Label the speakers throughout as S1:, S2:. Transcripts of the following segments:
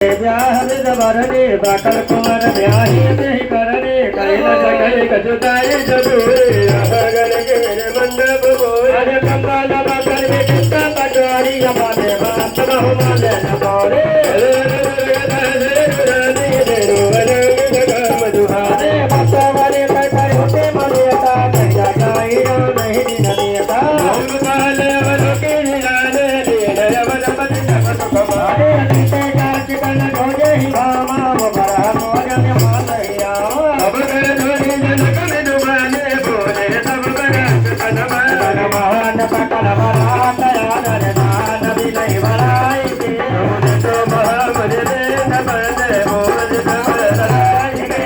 S1: व्याहृदवरणे सकल कुमार ब्याही देहि करणे कैल सकल कजुताय जबूरे अभगन के मंडप बोए अरे कंगाल बकर में किसका पटवारी हमारे बात बहुमाले न बोरे मधुहारे बसवारे कर होते मनियता कैला गाइयो नहीं दिननियता काल अवल के निराले दे अवल बन सब कमारे चिकन ढोजे ही भामा वो बड़ा मोजन मालैया अब कर ढोजे जन कन दुबाने बोले सब बरस कदम महान पकड़ बरात यादर नान भी नहीं बड़ाई के बोले तो महामद दे नबदे बोल सब लड़ाई के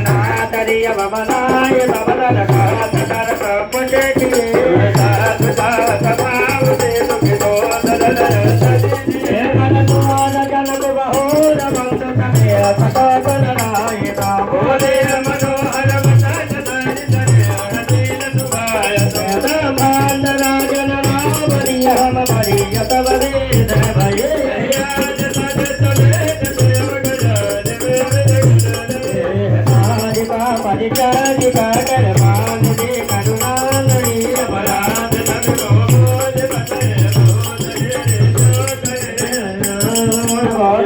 S1: ना तरिया बनाए सबल खात कर पुजे की साथ साथ पाव दे दुख दो दल सदी मन द्वार जनक बहुर मंद कने सकल नायका बोले मनोहर मसाज धरि धरि दीन सुभाय मान राजन नावरी हम मरी यतवरे भये आज सज सलेत सेवक का परिचारी का कर मान दे करुणा नरी बरात सब को बोझ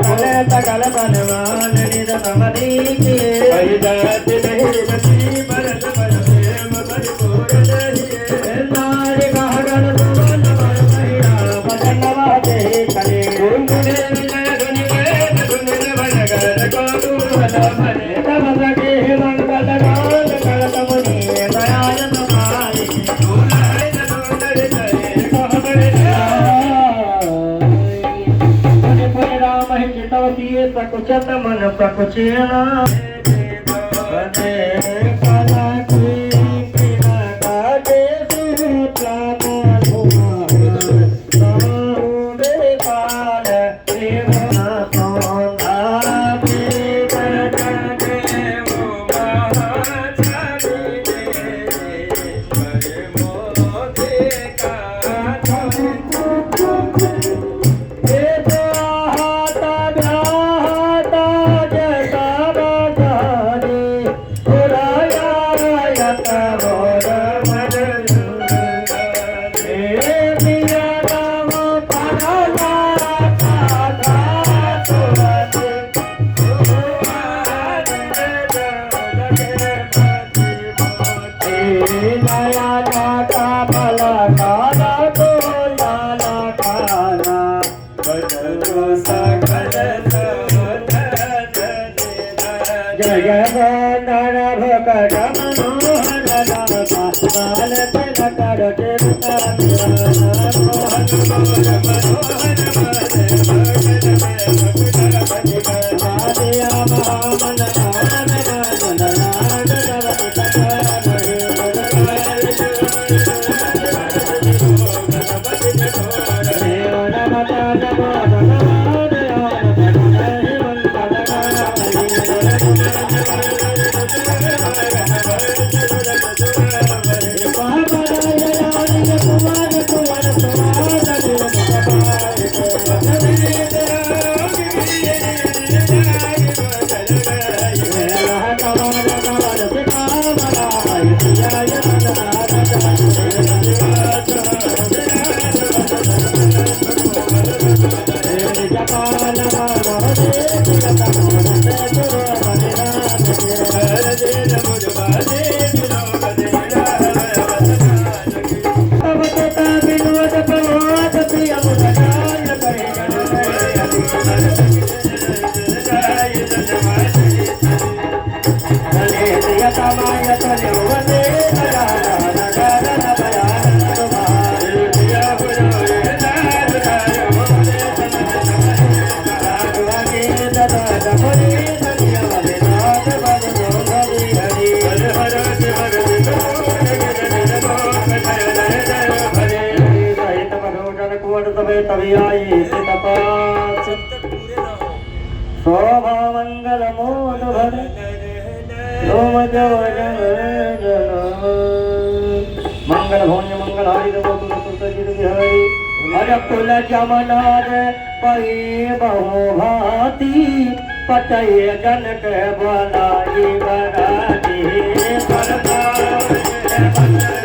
S1: बसे सकल बनवान निज समरी के वही जात नहीं नसी बरस पर प्रेम परिपूर्ण रहिए नारी कहगन सुवन वर महिरा भजन वादे करे गुंगुने विजय धुनि वेद धुनि भजगर को दूर भले तब सके मंगल गान करत मुनि दयाल तुम्हारी दूलाय सुंदर जय कहबरे चितवती सकुचत मन प्रकुचेना कला की प्रिया काटे सूत्रा काल प्रेम तभी आई शोभा मंगल मोद भर मंगल भोज मंगल हरि बिहारी अरे कुल जमनार पही बहु भाती पतय जनक बनाई बनाती मंगल